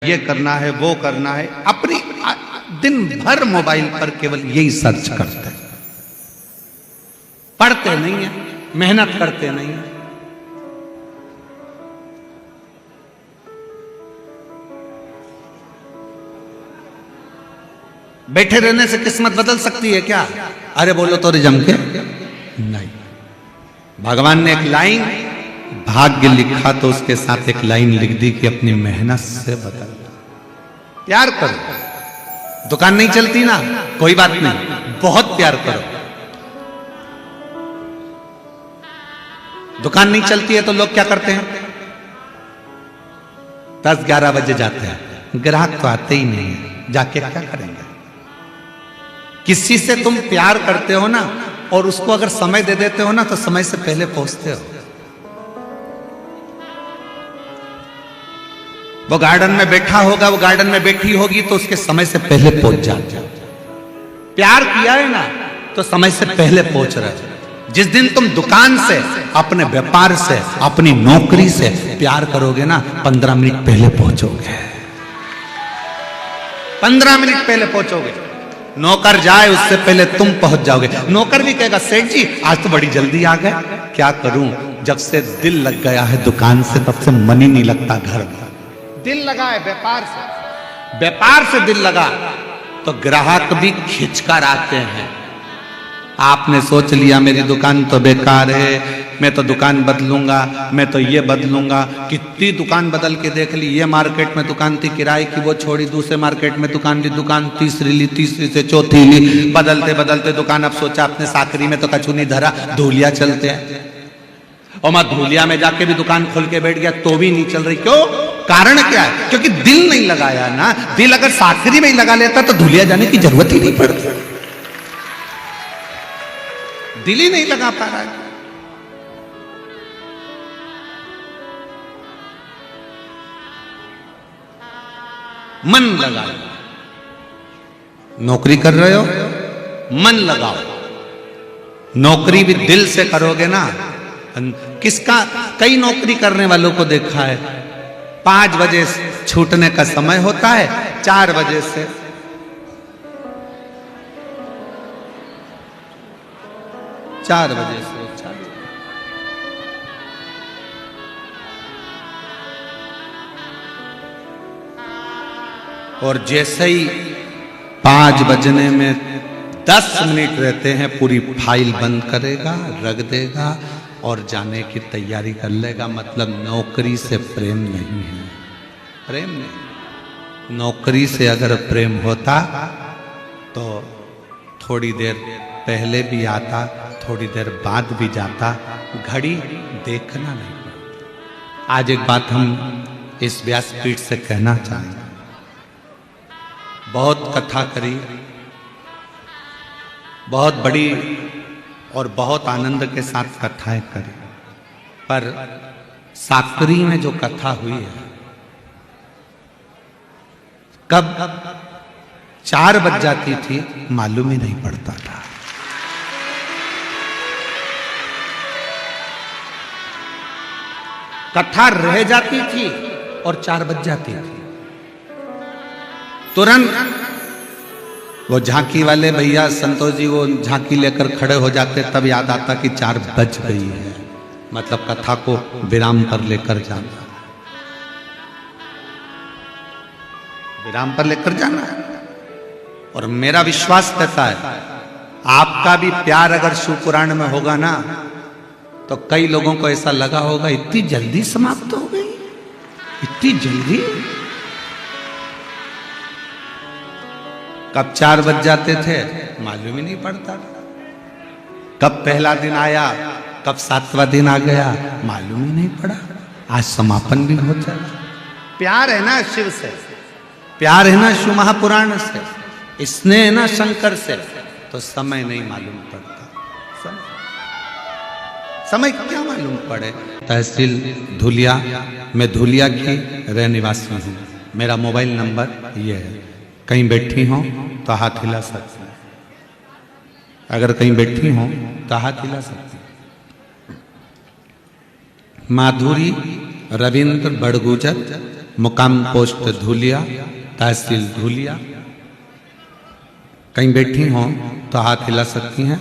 ये करना है, वो करना है, अपनी दिन भर मोबाइल पर केवल यही सर्च करते हैं, पढ़ते नहीं है, मेहनत करते नहीं है। बैठे रहने से किस्मत बदल सकती है क्या? अरे बोलो तो जम के नहीं। भगवान ने एक लाइन भाग्य लिखा तो उसके साथ एक लाइन लिख दी कि अपनी मेहनत से बदल। प्यार करो, दुकान नहीं चलती ना, कोई बात नहीं, बहुत प्यार करो। दुकान नहीं चलती है तो लोग क्या करते हैं? 10-11 बजे जाते हैं, ग्राहक तो आते ही नहीं है, जाके क्या करेंगे? किसी से तुम प्यार करते हो ना और उसको अगर समय दे देते हो ना तो समय से पहले पहुंचते हो। वो गार्डन में बैठा होगा, वो गार्डन में बैठी होगी तो उसके समय से पहले पहुंच जाते हो। प्यार किया है ना तो समय से पहले पहुंच रहे हो। जिस दिन तुम दुकान से, अपने व्यापार से, अपनी नौकरी से प्यार करोगे ना, 15 मिनट पहले पहुंचोगे। 15 मिनट पहले पहुंचोगे। नौकर जाए उससे पहले तुम पहुंच जाओगे। नौकर भी कहेगा सेठ जी आज तो बड़ी जल्दी आ गए। क्या करूं, जब से दिल लग गया है दुकान से तब से मन ही नहीं लगता घर में। दिल लगा है व्यापार से, व्यापार से दिल लगा तो ग्राहक भी खिंचकर आते हैं। आपने सोच लिया मेरी दुकान तो बेकार है, मैं तो दुकान बदलूंगा, मैं तो ये बदलूंगा। कितनी दुकान बदल के देख ली। ये मार्केट में दुकान थी किराए की, वो छोड़ी, दूसरे मार्केट में दुकान ली, दुकान तीसरी ली, तीसरी से चौथी ली, बदलते बदलते दुकान। अब सोचा अपने साकरी में तो कछु नहीं धरा, धूलिया चलते हैं। और मैं धूलिया में जाके भी दुकान खोल के बैठ गया तो भी नहीं चल रही। क्यों? कारण क्या है? क्योंकि दिल नहीं लगाया ना। दिल अगर साकरी में ही लगा लेता तो धूलिया जाने की जरूरत ही नहीं पड़ती। दिल ही नहीं लगा पा रहा है। मन लगाओ। नौकरी कर रहे हो, मन लगाओ। नौकरी भी दिल से करोगे ना। किसका, कई नौकरी करने वालों को देखा है 5 बजे छूटने का समय होता है, 4 बजे से 4 बजे से और जैसे ही 5 बजने में 10 मिनट रहते हैं पूरी फाइल बंद करेगा, रख देगा और जाने की तैयारी कर लेगा। मतलब नौकरी से प्रेम नहीं है, प्रेम नहीं। नौकरी से अगर प्रेम होता तो थोड़ी देर पहले भी आता, थोड़ी देर बाद भी जाता, घड़ी देखना नहीं पड़ता। आज एक बात हम इस व्यासपीठ से कहना चाहेंगे। बहुत कथा करी, बहुत बड़ी और बहुत आनंद के साथ कथाएं करी, पर साकरी में जो कथा हुई है, कब 4 बज जाती थी मालूम ही नहीं पड़ता था। कथा रह जाती थी और 4 बज जाती थी। तुरंत वो झांकी वाले भैया संतोष जी वो झांकी लेकर खड़े हो जाते, तब याद आता कि 4 बज गई है। मतलब कथा को विराम पर लेकर जाना, विराम पर लेकर जाना है। और मेरा विश्वास कहता है आपका भी प्यार अगर शिव पुराण में होगा ना तो कई लोगों को ऐसा लगा होगा इतनी जल्दी समाप्त हो गई, इतनी जल्दी। कब 4 बज जाते थे मालूम ही नहीं पड़ता। कब पहला दिन आया, कब 7वां दिन आ गया मालूम ही नहीं पड़ा। आज समापन भी हो जाए। प्यार है ना शिव से, प्यार है ना शिव महापुराण से, स्नेह है ना शंकर से, तो समय नहीं मालूम पड़ता। समय क्या मालूम पड़े। तहसील धुलिया, मैं धुलिया की रह निवासी हूँ। मेरा मोबाइल नंबर ये है। कहीं बैठी हो तो हाथ हिला सकते हैं, अगर कहीं बैठी हो तो हाथ हिला सकते हैं। माधुरी रविंद्र बड़गुजर मुकाम पोस्ट धुलिया, तहसील धुलिया। कहीं बैठी हो तो हाथ हिला सकती हैं।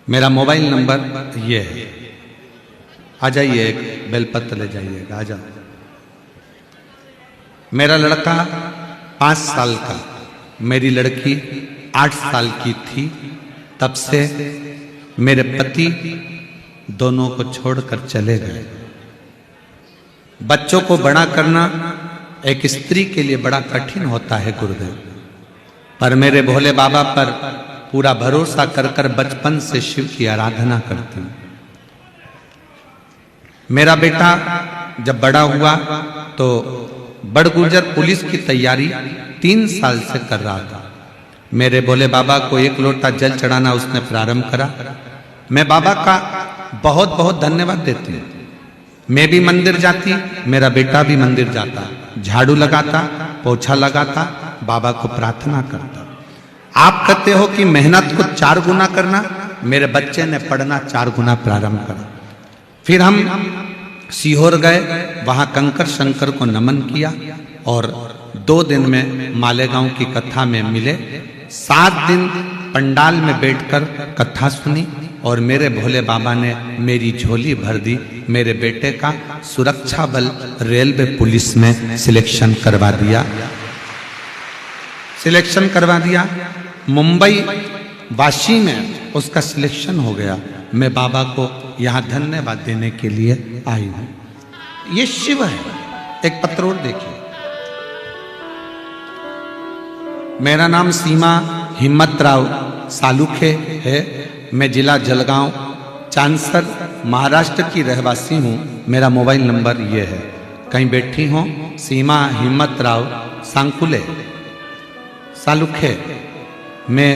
मेरा मोबाइल नंबर ये है। आ जाइए, एक बेलपत्र ले जाइएगा, आ जाओ। मेरा लड़का 5 साल का, मेरी लड़की 8 साल की थी। तब से मेरे पति दोनों को छोड़कर चले गए। बच्चों को बड़ा करना एक स्त्री के लिए बड़ा कठिन होता है गुरुदेव, पर मेरे भोले बाबा पर पूरा भरोसा कर कर बचपन से शिव की आराधना करती हूं। मेरा बेटा जब बड़ा हुआ तो बड़गुजर पुलिस की तैयारी 3 साल से कर रहा था। मेरे भोले बाबा को 1 लोटा जल चढ़ाना उसने प्रारंभ करा। मैं बाबा का बहुत बहुत धन्यवाद देती हूँ। मैं भी मंदिर जाती, मेरा बेटा भी मंदिर जाता, झाड़ू लगाता, पोछा लगाता, बाबा को प्रार्थना करता। आप कहते हो कि मेहनत को 4 गुना करना, मेरे बच्चे ने पढ़ना 4 गुना प्रारंभ करा। फिर हम सीहोर गए, वहां कंकर शंकर को नमन किया और 2 दिन में मालेगांव की कथा में मिले। 7 दिन पंडाल में बैठकर कथा सुनी और मेरे भोले बाबा ने मेरी झोली भर दी। मेरे बेटे का सुरक्षा बल रेलवे पुलिस में सिलेक्शन करवा दिया। मुंबई वाशी में उसका सिलेक्शन हो गया। मैं बाबा को यहाँ धन्यवाद देने के लिए आई हूँ। ये शिव है। एक पत्र और देखिए। मेरा नाम सीमा हिम्मतराव सालुखे है। मैं जिला जलगांव चांसर महाराष्ट्र की रहवासी हूँ। मेरा मोबाइल नंबर ये है। कहीं बैठी हो, सीमा हिम्मतराव सांकुले सालुखे। मैं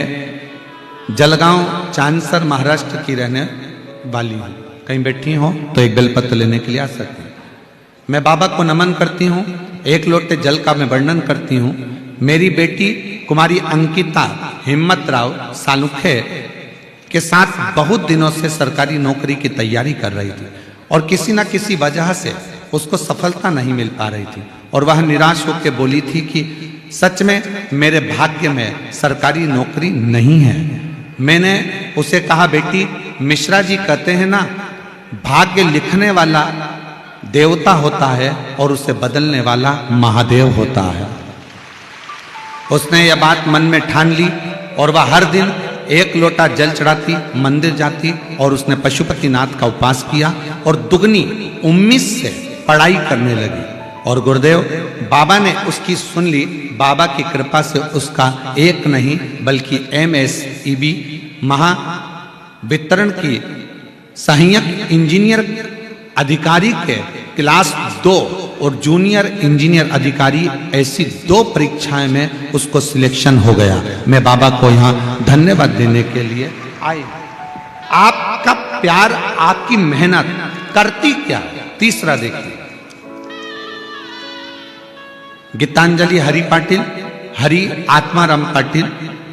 जलगांव चांसर महाराष्ट्र की रहने वाली हूँ। कहीं बैठी हो तो एक बेलपत्र लेने के लिए आ सकती हूँ। मैं बाबा को नमन करती हूँ। 1 लोटे जल का मैं वर्णन करती हूँ। मेरी बेटी कुमारी अंकिता हिम्मतराव सालुखे के साथ बहुत दिनों से सरकारी नौकरी की तैयारी कर रही थी और किसी न किसी वजह से उसको सफलता नहीं मिल पा रही थी और वह निराश होकर बोली थी कि सच में मेरे भाग्य में सरकारी नौकरी नहीं है। मैंने उसे कहा, बेटी मिश्रा जी कहते हैं ना, भाग्य लिखने वाला देवता होता है और उसे बदलने वाला महादेव होता है। उसने यह बात मन में ठान ली और वह हर दिन 1 लोटा जल चढ़ाती, मंदिर जाती और उसने पशुपतिनाथ का उपास किया और दुगनी उम्मीद से पढ़ाई करने लगी। और गुरुदेव बाबा ने उसकी सुन ली। बाबा की कृपा से उसका एक नहीं बल्कि MSEB महावितरण की सहायक इंजीनियर अधिकारी के क्लास 2 और जूनियर इंजीनियर अधिकारी ऐसी 2 परीक्षाएं में उसको सिलेक्शन हो गया। मैं बाबा को यहाँ धन्यवाद देने के लिए आई। आपका प्यार, आपकी मेहनत करती क्या? तीसरा देखिए, गीतांजलि हरि पाटिल, हरि आत्माराम पाटिल,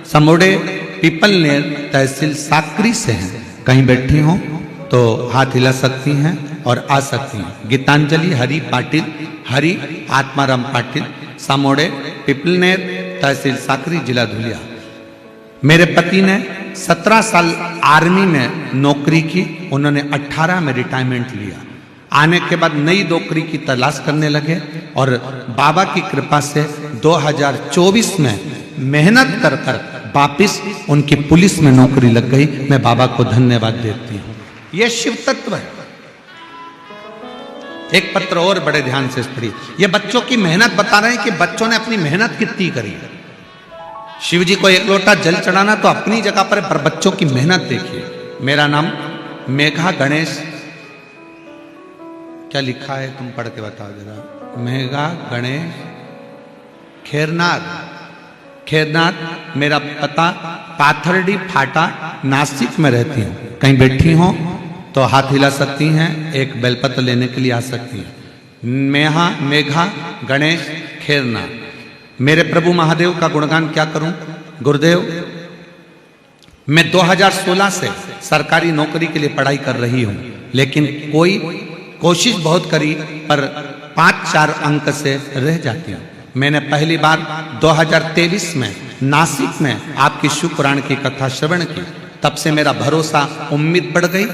समोड़े पीपलनेर तहसील साकरी से हैं। कहीं बैठी हो तो हाथ हिला सकती हैं और आ सकती हैं। गीतांजलि हरि पाटिल, हरि आत्माराम पाटिल, समोड़े पीपलनेर तहसील साकरी, जिला धुलिया। मेरे पति ने 17 साल आर्मी में नौकरी की। उन्होंने 18 में रिटायरमेंट लिया। आने के बाद नई नौकरी की तलाश करने लगे और बाबा की कृपा से 2024 में मेहनत कर कर वापिस उनकी पुलिस में नौकरी लग गई। मैं बाबा को धन्यवाद देती हूँ। यह शिव तत्व है। एक पत्र और बड़े ध्यान से पढ़िए। ये बच्चों की मेहनत बता रहे हैं कि बच्चों ने अपनी मेहनत कितनी करी है। शिव जी को 1 लोटा जल चढ़ाना तो अपनी जगह पर बच्चों की मेहनत देखिए। मेरा नाम मेघा गणेश, क्या लिखा है तुम पढ़ के बताओ जरा। मेघा गणेश खेरनाथ। मेरा पता पाथरडी फाटा, नासिक में रहती हूँ। कहीं बैठी हो तो हाथ हिला सकती हैं। एक बेलपत्र लेने के लिए आ सकती हैं। मेघा गणेश खेरनाथ। मेरे प्रभु महादेव का गुणगान क्या करूं। गुरुदेव, मैं 2016 से सरकारी नौकरी के लिए पढ़ाई कर रही हूं, लेकिन कोशिश बहुत करी पर 5-4 अंक से रह जाती हूँ। मैंने पहली बार 2023 में नासिक में आपकी शिव पुराण की कथा श्रवण की, तब से मेरा भरोसा, उम्मीद बढ़ गई।